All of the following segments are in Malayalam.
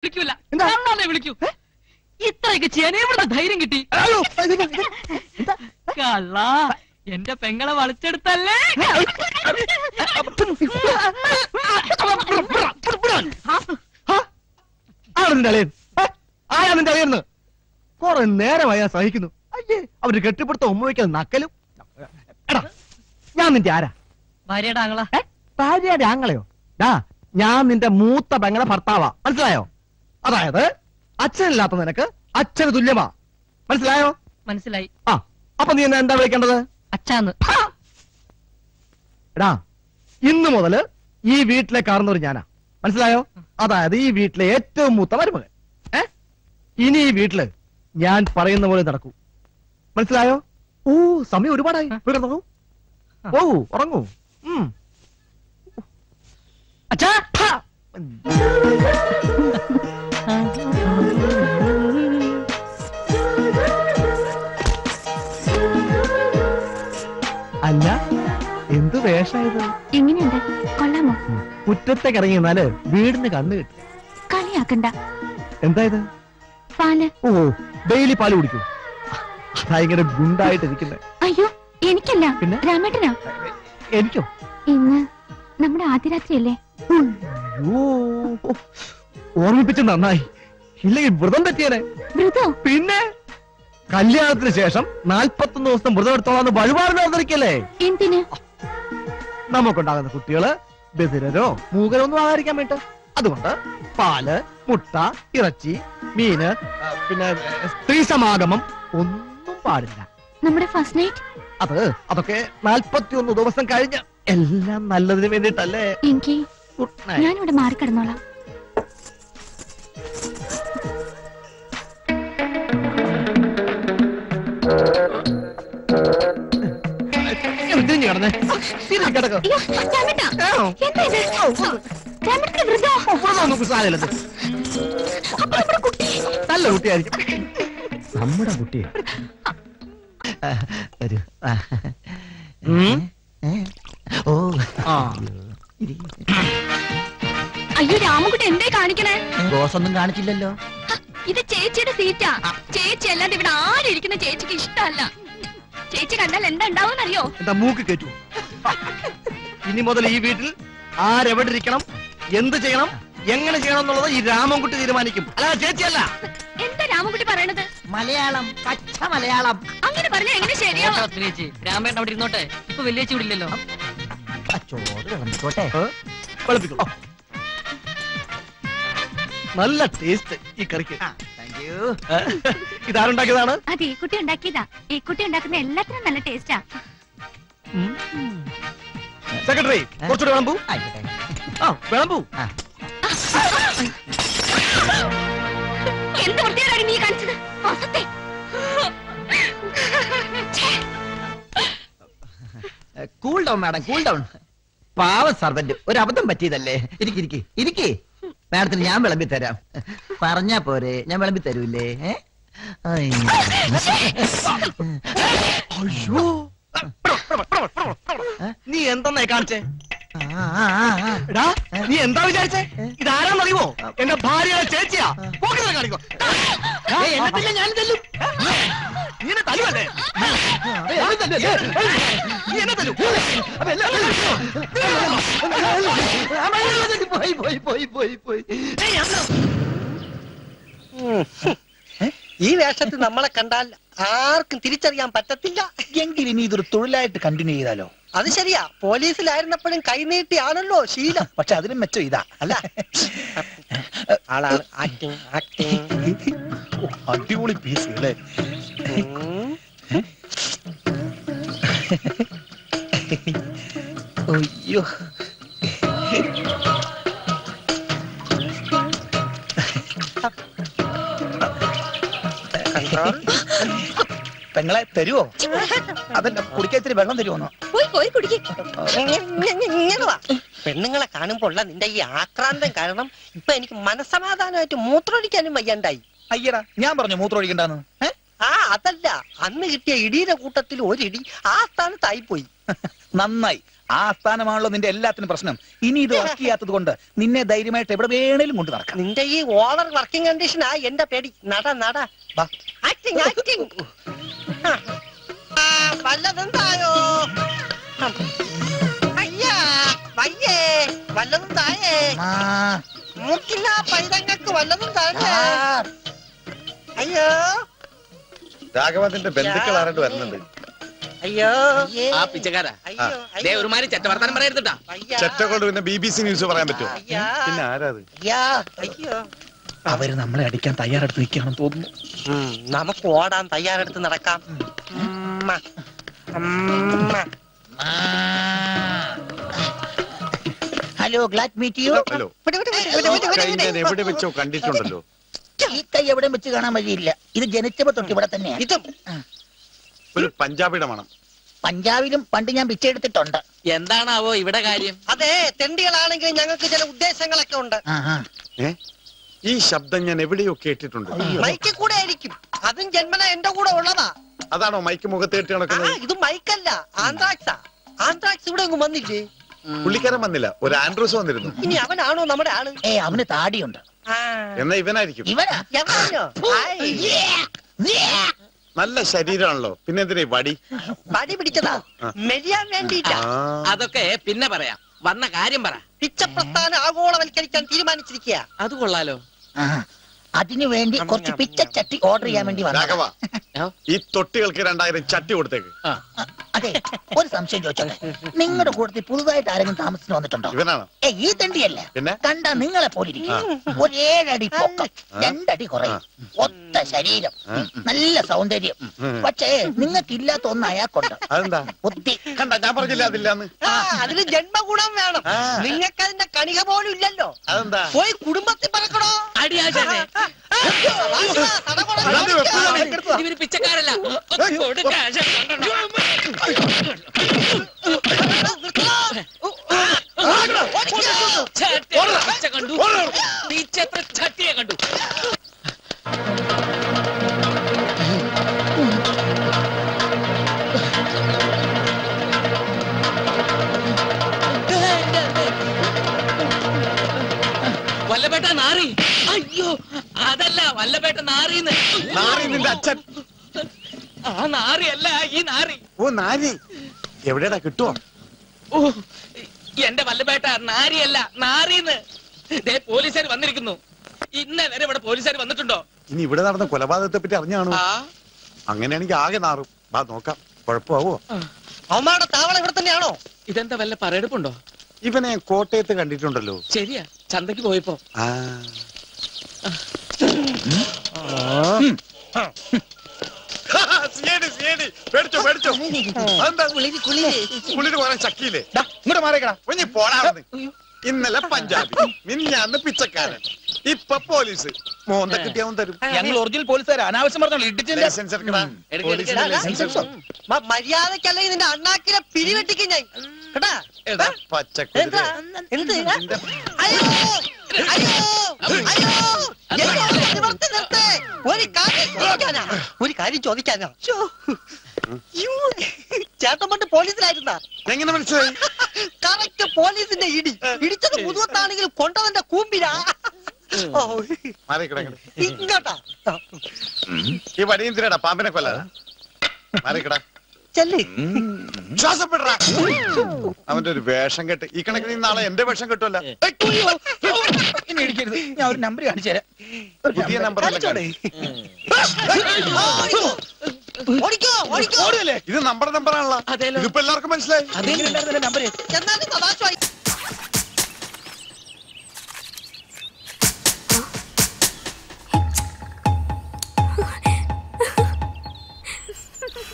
വിളിക്കൂല, വിളിക്കൂ. ഇത്രയൊക്കെ ചെയ്യാൻ എവിടെ ധൈര്യം കിട്ടി? കള്ള, എന്റെ പെങ്ങളെ വളച്ചെടുത്തല്ലേ? ആരാ നിന്റെ അളിയെന്ന്? കുറെ നേരമായി സഹിക്കുന്നു. അയ്യേ, അവര് കെട്ടിപ്പിടുത്ത ഉമ്മയ്ക്കൽ നക്കലും. എടാ, ഞാൻ നിന്റെ ആരാ? ഭാര്യയുടെ ആങ്ങള. ഭാര്യയുടെ ആങ്ങളയോ? ഞാൻ നിന്റെ മൂത്ത പെങ്ങളെ ഭർത്താവാ, മനസ്സിലായോ? അതായത് അച്ഛനില്ലാത്ത നിനക്ക് അച്ഛന് തുല്യമാ, മനസ്സിലായോ? മനസ്സിലായി. ആ, അപ്പൊ നീ എന്നെ എന്താ വിളിക്കേണ്ടത്? അച്ഛാന്ന്. എടാ, ഇന്ന് മുതല് ഈ വീട്ടിലെ കാരണവർ ഞാനാ, മനസ്സിലായോ? അതായത് ഈ വീട്ടിലെ ഏറ്റവും മൂത്ത മരുമകൻ. ഇനി ഈ വീട്ടില് ഞാൻ പറയുന്ന പോലെ നടക്കൂ, മനസ്സിലായോ? ഓ, സമയം ഒരുപാടായി. ഓ, ഉറങ്ങൂ. അച്ഛാ, അല്ല, എന്ത് വേഷായത്? എങ്ങനെയുണ്ട്? കൊള്ളാമോ? മുറ്റത്തേക്ക് ഇറങ്ങി നിന്നാല് വീടിന് കണ്ണ് കിട്ടും. കളിയാക്കണ്ട. എന്താ ഇത്? പാല്. ഓ, ഡെയിലി പാല് കുടിക്കൂ. ഭയങ്കര ഗുണ്ടായിട്ടിരിക്കുന്നത്. അയ്യോ, എനിക്കല്ല, പിന്നെ രാമേട്ടനാ. എനിക്കോ? ഇന്ന് നമ്മുടെ ആദ്യ രാത്രിയല്ലേ? ഓർമ്മിപ്പിച്ച് നന്നായി, ഇല്ലെങ്കിൽ വ്രതം തെറ്റിയനെ. വ്രതോ? പിന്നെ കല്യാണത്തിന് ശേഷം 41 ദിവസം വ്രതം എടുത്തോളാന്ന് വഴിപാടിന് അവതരിക്കല്ലേ? എന്തിന്? നമുക്കുണ്ടാകുന്ന കുട്ടികള് ബധിരരോ മൂകരോ ഒന്നും ആകാതിരിക്കാൻ വേണ്ടി. അതുകൊണ്ട് പാല്, മുട്ട, ഇറച്ചി, മീന്, പിന്നെ സ്ത്രീ സമാഗമം ഒന്നും പാടില്ല. നമ്മുടെ ഫസ്റ്റ് നൈറ്റ്? അതൊക്കെ 41 ദിവസം കഴിഞ്ഞ് എല്ലാം നല്ലതിന് വേണ്ടിട്ടല്ലേ. എനിക്ക് ഞാനിവിടെ മാറിക്കിടന്നോളാം. നല്ല കുട്ടിയായിരിക്കും നമ്മുടെ കുട്ടിയെ. അയ്യോ, രാമൻകുട്ടി എന്തേ കാണിക്കണേ? ദോഷൊന്നും കാണിച്ചില്ലല്ലോ. ഇത് ചേച്ചിയുടെ സീറ്റാ. ചേച്ചി അല്ലാതെ ഇവിടെ ആരും ഇരിക്കുന്ന ചേച്ചിക്ക് ഇഷ്ടമല്ല. ചേച്ചി കണ്ടാൽ എന്താ ഉണ്ടാവുന്നറിയോ? എന്താ മൂക്ക് കേട്ടു? ഇനി മുതൽ ഈ വീട്ടിൽ ആരെവിടെ ഇരിക്കണം, എന്ത് ചെയ്യണം, എങ്ങനെ ചെയ്യണം എന്നുള്ളത് ഈ രാമൻകുട്ടി തീരുമാനിക്കും, അല്ലാതെ ചേച്ചിയല്ല. എന്താ രാമൻകുട്ടി പറയണത്? മലയാളം, പച്ച മലയാളം. അങ്ങനെ പറഞ്ഞാ എങ്ങനെ ശരിയാവും? രാമേട്ടൻ അവിടെ ഇരുന്നോട്ടെ, ഇപ്പൊ വലിയ ചൂടില്ലല്ലോ. ചോറ് വിളമ്പിക്കോട്ടെ. വിളപ്പിക്കോ. നല്ല ടേസ്റ്റ് ഈ കറിക്ക്. ഇതാരുണ്ടാക്കിയതാണ്? അതെ, ഈ കുട്ടി ഉണ്ടാക്കിയതാ. ഈ കുട്ടി ഉണ്ടാക്കുന്ന എല്ലാത്തിനും നല്ല ടേസ്റ്റാ. സെക്രട്ടറി, കുറച്ചുകൂടെ വിളമ്പൂ. വിളമ്പൂ. എന്ത് വൃത്തിയാണ് നീ കാണിച്ചത്? Cool down madam, cool down. പാവം സർവന്റ്, ഒരു അബദ്ധം പറ്റിയതല്ലേ. ഇരിക്കേ മാഡത്തിന് ഞാൻ വിളമ്പി തരാം. പറഞ്ഞാ പോരെ, ഞാൻ വിളമ്പി തരൂല്ലേ? അയ്യോ, നീ എന്തെന്നേ കാണിച്ചേ? നീ എന്താ വിചാരിച്ചേ? ഇതാരാന്നറിയുമോ? എന്റെ ഭാര്യയുടെ ചേച്ചിയാ. പോക്കിനെ കാണിക്കോ. ഞാൻ തല്ലും. നീ എന്നെ തല്ലുവല്ലേ? നീ എന്നെ തല്ലു. പോയി. ഈ വേഷത്തിൽ നമ്മളെ കണ്ടാൽ ആർക്കും തിരിച്ചറിയാൻ പറ്റത്തില്ല. എങ്കിലും ഇനി ഇതൊരു തൊഴിലായിട്ട് കണ്ടിന്യൂ ചെയ്താലോ? അത് ശരിയാ, പോലീസിലായിരുന്നപ്പോഴും കൈനീട്ടിയാണല്ലോ ശീലം. പക്ഷെ അതിനും മെച്ചം ഇതാ അല്ല. ആളാണ് ആക്ടിങ്. അടിപൊളി പീസ് അല്ലേ? അയ്യോ, പെങ്ങളെ തരുവോ? അതെന്നെ കുടിക്കാൻ ഇത്തിരി വെള്ളം തരുമോന്നോ? പെണ്ണുങ്ങളെ കാണുമ്പോൾ നിന്റെ ഈ ആക്രാന്തം കാരണം ഇപ്പൊ എനിക്ക് മനസ്സമാധാനമായിട്ട് മൂത്രമൊഴിക്കാനും വയ്യണ്ടായി. അയ്യടാ, ഞാൻ പറഞ്ഞു മൂത്രമൊഴിക്കണ്ടെന്ന്. അതല്ല, അന്ന് കിട്ടിയ ഇടിയുടെ കൂട്ടത്തിൽ ഒരിടി ആ സ്ഥാനത്തായി പോയി. നന്നായി. ആ സ്ഥാനമാണല്ലോ നിന്റെ എല്ലാത്തിനും പ്രശ്നം. ഇനി ഇത് വർക്ക് ചെയ്യാത്തത് കൊണ്ട് നിന്നെ ധൈര്യമായിട്ട് എവിടെ വേണേലും കൊണ്ട് നടക്കാം. നിന്റെ ഈ ഓവർ വർക്കിംഗ് കണ്ടീഷനാ എന്റെ പേടി. നട ആക്ടിങ് ആക്ടിങ്. വല്ലതും തായോ? അയ്യാ വയ്യേ, വല്ലതും തായേ. മൂക്കില്ല പൈതങ്ങൾക്ക് വല്ലതും താഴെ. അയ്യോ രാഘവന്റെ ബന്ധുക്കൾ ആരാണ്ട് വരുന്നുണ്ട്. അയ്യോ ആ പിച്ചക്കാരാ അയ്യോ ഒരുമാതിരി ചെറ്റ വർത്താനം പറയരുതാ. ചെറ്റ കൊണ്ട് പിന്നെ BBC ന്യൂസ് പറയാൻ പറ്റുമോ? പിന്നെ ആരാത്? അയ്യോ അവര് നമ്മളെ അടിക്കാൻ തയ്യാറെടുത്ത് നിൽക്കുകയാണെന്ന് തോന്നുന്നു. നമുക്ക് ഓടാൻ തയ്യാറെടുത്ത് നടക്കാം. Hello, glad meet you. Hello. ഞാൻ എവിടെ വെച്ചോ കണ്ടിട്ടുണ്ടല്ലോ. ഈ കൈ എവിടെ വെച്ച് കാണാൻ വഴിയില്ല. ഇത് ജനിച്ചപ്പോ തൊട്ട് ഇവിടെ തന്നെയാണ്. ഇതും ഒരു പഞ്ചാബിയുടെ മണം. പഞ്ചാബിലും പണ്ട് ഞാൻ പിച്ചെടുത്തിട്ടുണ്ട്. എന്താണാവോ ഇവിടെ കാര്യം? അതെ, തെണ്ടികളാണെങ്കിൽ ഞങ്ങൾക്ക് ചില ഉദ്ദേശങ്ങളൊക്കെ ഉണ്ട്. ഈ ശബ്ദം ഞാൻ എവിടെയോ കേട്ടിട്ടുണ്ട്. മൈക്കിൽ കൂടെ ആയിരിക്കും. അതും ജന്മന എന്റെ കൂടെ ഉള്ളതാ. അതാണോ മൈക്ക് മുഖത്തേറ്റ് നടക്കുന്നത്? ഇത് മൈക്കല്ല, ആന്ത്രാക്സാ. ആന്ത്രാക്സ് ഇവിടെ ഒന്നും വന്നില്ലേ? പുള്ളിക്കാരൻ വന്നില്ല, ഒരു ആൻഡ്രൂസ് വന്നിരുന്നു. ഇനി അവനാണോ നമ്മുടെ ആള്? അവന് താടിയുണ്ട്. എന്നാ ഇവനായിരിക്കും. ഇവനാ? നല്ല ശരീരമാണല്ലോ, പിന്നെ എന്തിനാ വടി? വടി പിടിച്ചതാ മെലിയാൻ വേണ്ടിയിട്ടാ. അതൊക്കെ പിന്നെ പറയാം, വന്ന കാര്യം പറ. പിച്ചപ്രസ്ഥാനം ആഗോളവൽക്കരിക്കാൻ തീരുമാനിച്ചിരിക്കുക. അത് കൊള്ളാലോ. അതിനു വേണ്ടി കുറച്ച് പിച്ചച്ചട്ടി ഓർഡർ ചെയ്യാൻ വേണ്ടി രാഘവ, ഈ തൊട്ടികൾക്ക് 2000 ചട്ടി കൊടുത്തേക്ക്. അതെ, ഒരു സംശയം ചോദിച്ചോട്ടെ, നിങ്ങളുടെ കൂട്ടത്തിൽ പുതുതായിട്ട് ആരെങ്കിലും താമസിച്ചു വന്നിട്ടുണ്ടോ? ഇവനാണോ? ഈ തണ്ടിയല്ല, കണ്ടാ നിങ്ങളെ പോലിരിക്കും. ഒരു 7 അടി പൊക്കം, 2 അടി കുറയും, ഒത്ത ശരീരം, നല്ല സൗന്ദര്യം. പക്ഷേ നിങ്ങൾക്ക് ഇല്ലാത്ത ഒന്ന് അയാൾക്കുണ്ട്. അതെന്താ? ബുദ്ധി. കണ്ട, ഞാൻ പറഞ്ഞില്ല അതില്ലാന്ന്. അതിന് ജന്മഗുണം വേണം. നിങ്ങൾക്ക് അതിന്റെ കണിക പോലും ഇല്ലല്ലോ. അതെന്താ? പോയി കുടുംബത്തിൽ പറക്കണോ? ഇവര് പിച്ചക്കാരല്ല. കണ്ടു ചട്ടിയെ കണ്ടു. വല്ലപേട്ട നാറി. അയ്യോ, അതല്ല വല്ലപേട്ട നാറിന്ന്. നാറി നിന്റെ അച്ഛൻ. ആ നാറിയല്ല, ഈ നാറി. ഓ നാരി, എവിടെയാ കിട്ടുവോ? ഓ, എന്റെ വല്ലപേട്ട നാരിയല്ല, നാറിന്ന്. പോലീസുകാർ വന്നിരിക്കുന്നു. ഇന്നേ വരെ ഇവിടെ പോലീസുകാർ വന്നിട്ടുണ്ടോ? ഇനി ഇവിടെ നടന്ന കൊലപാതകത്തെ പറ്റി അറിഞ്ഞാണോ? അങ്ങനെയാണെങ്കിൽ ആകെ നാറും. വാ നോക്കാം, കുഴപ്പമാവോ? അവന്മാരുടെ താവളം ഇവിടെ തന്നെയാണോ? ഇതെന്താ വല്ല പറയെടുപ്പുണ്ടോ? ഇവനെ കോട്ടയത്ത് കണ്ടിട്ടുണ്ടല്ലോ. ശരിയാ, ചന്തക്ക് പോയപ്പോ. പേടിച്ചോ പേടിച്ചോ. കുളിര് പോരാൻ ചക്കിയില്ലേ? ഇങ്ങോട്ട് മാറിക്കടാ. കുഞ്ഞി പോടാന്ന്. ഇന്നലെ പഞ്ചാബി, മിനിഞ്ഞാന്ന് പിച്ചക്കാരൻ, ഇപ്പൊ പോലീസ്. മോന്ത കിട്ടിയാവും തരും. ഞങ്ങൾ ഒറിജിനൽ പോലീസുകാർ. അനാവശ്യം പറഞ്ഞോളൂ. ലൈസൻസ് എടുക്കടാ. പോലീസിന്റെ ലൈസൻസ്. മര്യാദക്കല്ലെങ്കിൽ നിന്റെ അണ്ണാക്കിനെ പിരിവെട്ടിക്കും ഞാൻ. കേട്ടാ പച്ചക്കുതിര. എന്ത്? അയ്യോ അയ്യോ അയ്യോ, ഒരു കാര്യം ചോദിക്കാനാ. ചേട്ടൻ പണ്ട് പോലീസിലായിരുന്ന? എങ്ങനെ മനസ്സിലായി? കറക്റ്റ് പോലീസിന്റെ ഇടിച്ചത് മുതുവത്താണെങ്കിൽ കൊണ്ടവന്റെ കൂമ്പിരാ. ഇങ്ങോട്ടാ. ഈ വടിയന്തിരടാ പാമ്പിനെ കൊല്ലാ. മാറിക്കടാ. ശ്വാസപ്പെടാ. അവന്റെ ഒരു വേഷം കെട്ട്. ഈ കണക്കിന് നാളെ എന്റെ വേഷം കെട്ടുമല്ല. ഞാൻ ഒരു നമ്പർ കാണിച്ചു തരാം. പുതിയ നമ്പർ ഇത് നമ്മുടെ നമ്പറാണല്ലോ. ഇതിപ്പോ എല്ലാവർക്കും മനസ്സിലായി. നമ്പർ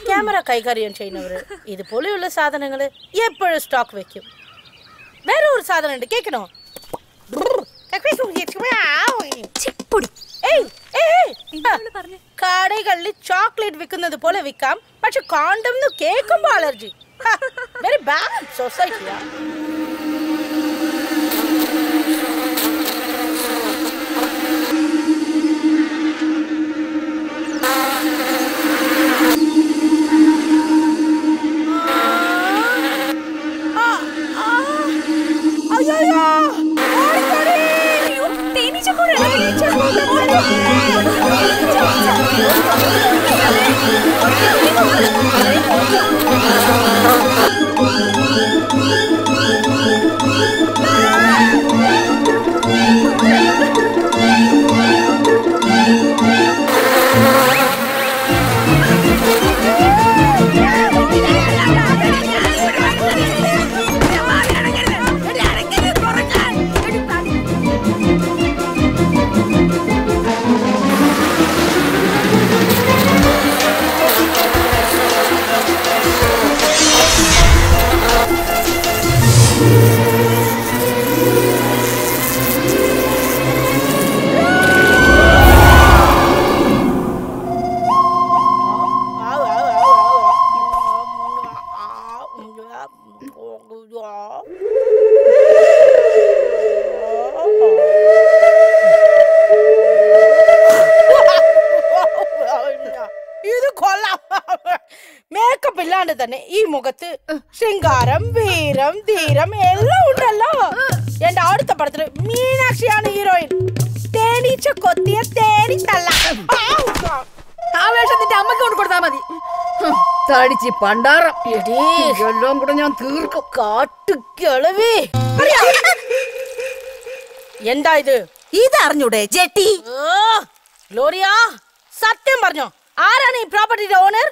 ക്യാമറ കൈകാര്യം ചെയ്യുന്നവര് ഇതുപോലെയുള്ള സാധനങ്ങള് എപ്പോഴും സ്റ്റോക്ക് വെക്കും. വേറെ ഒരു സാധനം ഉണ്ട്, കേൾക്കണോ? കടകളിൽ ചോക്ലേറ്റ് വിൽക്കുന്നത് പോലെ വിൽക്കാം, പക്ഷെ കോണ്ടം കേൾക്കുമ്പോ അലർജി. Very bad സൊസൈറ്റിയാ. ഇത് കൊള്ളാം. മേക്കപ്പ് ഇല്ലാണ്ട് തന്നെ ഈ മുഖത്ത് ശൃംഗാരം, വീരം, ധീരം എല്ലാം ഉണ്ടല്ലോ. എന്റെ അടുത്ത പടത്തില് മീനാക്ഷിയാണ് ഹീറോയിൻ. തേനീച്ച കൊത്തിയ തേനി തള്ള. ആവേശത്തിന്റെ അമ്മക്ക് കൊണ്ട് കൊടുത്താ മതി. തടിച്ച് പണ്ടാറം എല്ലാം കൂടെ ഞാൻ തീർക്കും. കാട്ടുകിളവി. എന്താ ഇത്? ഇതറിഞ്ഞൂടെ ജെട്ടി? ഗ്ലോറിയ, സത്യം പറഞ്ഞോ, ആരാണ് ഈ പ്രോപ്പർട്ടിയുടെ ഓണർ?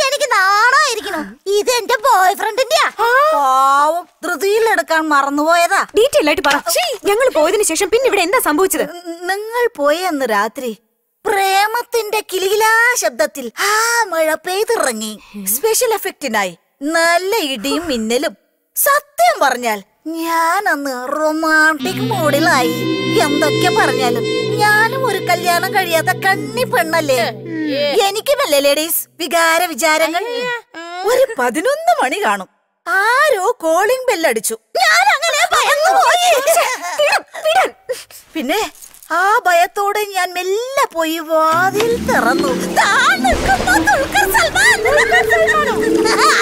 എനിക്ക് നാണായിരിക്കണം. ഇത് എന്റെ ബോയ് ഫ്രണ്ടിന്റെയാ. പാവം ധൃതിയിൽ എടുക്കാൻ മറന്നുപോയതാ. ഡീറ്റെയിൽ ആയിട്ട് പറ. ഞങ്ങൾ പോയതിനു ശേഷം പിന്നെ ഇവിടെ എന്താ സംഭവിച്ചത്? നിങ്ങൾ പോയ അന്ന് രാത്രി പ്രേമത്തിന്റെ കിലുകിലാ ശബ്ദത്തിൽ ആ മഴ പെയ്തിറങ്ങി. സ്പെഷ്യൽ എഫക്റ്റിനായി നല്ല ഇടിയും മിന്നലും. സത്യം പറഞ്ഞാൽ ഞാൻ അന്ന് റൊമാൻറ്റിക് മൂഡിലായി. എന്തൊക്കെ പറഞ്ഞാലും ഞാനും ഒരു കല്യാണം കഴിയാത്ത കണ്ണി പെണ്ണല്ലേ. എനിക്കുമല്ലേ ലേഡീസ് വികാര വിചാരങ്ങൾ. ഒരു 11 മണി കാണും. ആരോ കോളിംഗ് ബെല്ലടിച്ചു. ഞാൻ അങ്ങനെ ഭയന്നു പോയി. പിന്നെ ആ ഭയത്തോടെ ഞാൻ മെല്ലെ പോയി വാതിൽ തുറന്നു.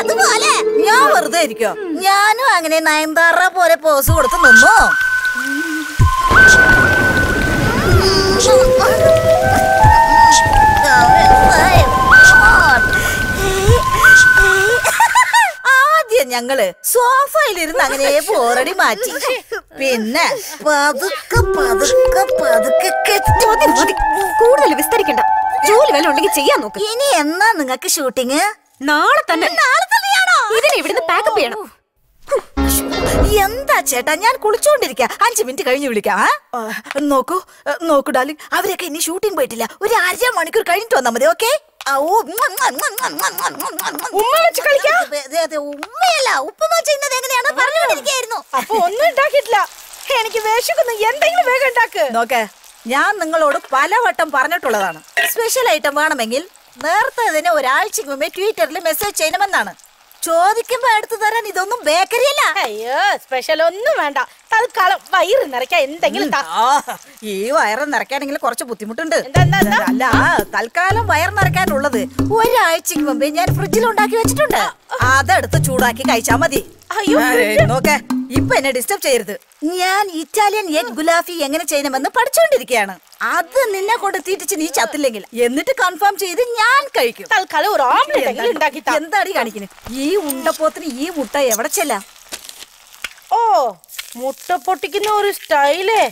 അതുപോലെ ഞാൻ വെറുതെ ഇരിക്കോ? ഞാനും അങ്ങനെ നയൻതാറ പോലെ പോസ് കൊടുത്ത് നിന്നോ? ആദ്യം ഞങ്ങള് സോഫയിലിരുന്ന് അങ്ങനെ ബോറടി മാറ്റി. പിന്നെ പതുക്കെ പതുക്കെ പതുക്കെ കൂടുതൽ വിസ്തരിക്കണ്ട. ജോലി വല്ല ഉണ്ടെങ്കിൽ ചെയ്യാൻ നോക്ക്. ഇനി എന്നാ നിങ്ങക്ക് ഷൂട്ടിങ്? നാളെ തന്നെ. നാളെ തന്നെയാണോ? ഇതിനെ ഇവിടുന്ന് പാക്കപ്പ് ചെയ്യണം. എന്താ ചേട്ടാ, ഞാൻ കുളിച്ചോണ്ടിരിക്ക. 5 മിനിറ്റ് കഴിഞ്ഞ് വിളിക്കാം. നോക്കൂ നോക്കൂ ഡാർലിംഗ്, അവരൊക്കെ ഇനി ഷൂട്ടിംഗ് പോയിട്ടില്ല. ഒരു 1/2 മണിക്കൂർ കഴിഞ്ഞിട്ട് വന്നാ മതി. ഓക്കെ? ഉമ്മയല്ല, ഉപ്പുമ ചെയ്യുന്നത് എങ്ങനെയാണ് പറഞ്ഞുകൊണ്ടിരിക്കുന്നു. അപ്പൊ ഒന്നും ഉണ്ടാക്കിയിട്ടില്ല. എനിക്ക് വിശക്കുന്നു. എന്തെങ്കിലും വേഗം ഉണ്ടാക്ക്. നോക്കേ, ഞാൻ നിങ്ങളോട് പലവട്ടം പറഞ്ഞിട്ടുള്ളതാണ്. സ്പെഷ്യൽ ഐറ്റം വേണമെങ്കിൽ നേരത്തെ തന്നെ ഒരാഴ്ചക്ക് മുമ്പേ ട്വിറ്ററിൽ മെസ്സേജ് ചെയ്യണമെന്നാണ്. ചോദിക്കുമ്പോ എടുത്തു തരാൻ ഇതൊന്നും ബേക്കറി അല്ല. അയ്യോ, സ്പെഷ്യൽ ഒന്നും വേണ്ട. തൽക്കാലം വയറ് നിറയ്ക്കാൻ എന്തെങ്കിലും. ഈ വയറ് നിറയ്ക്കാനെങ്കിൽ കുറച്ച് ബുദ്ധിമുട്ടുണ്ട്. അല്ല, തൽക്കാലം വയറ് നിറയ്ക്കാനുള്ളത് ഒരാഴ്ചക്ക് മുമ്പേ ഞാൻ ഫ്രിഡ്ജിൽ ഉണ്ടാക്കി വെച്ചിട്ടുണ്ട്. അതെടുത്ത് ചൂടാക്കി കഴിച്ചാ മതി. നോക്കേ, ഇപ്പൊ എന്നെ ഡിസ്റ്റർബ് ചെയ്യരുത്. ഞാൻ ഇറ്റാലിയൻ എഗ് ഗുലാഫി എങ്ങനെ ചെയ്യണമെന്ന് പഠിച്ചുകൊണ്ടിരിക്കുകയാണ്. അത് നിന്നെ കൊണ്ട് തീറ്റിച്ച് നീ ചത്തില്ലെങ്കിൽ എന്നിട്ട് കൺഫേം ചെയ്ത് ഞാൻ കഴിക്കും. തൽക്കാലം ഒരു ഓംലെറ്റ് ഉണ്ടാക്കി. എന്താടി കാണിക്കുന്നത്? ഈ ഉണ്ടപ്പോത്തിന് ഈ മുട്ട എവിടെ ചെല്ലാം? ഓ, മുട്ട പൊട്ടിക്കുന്ന ഒരു സ്റ്റൈലേ.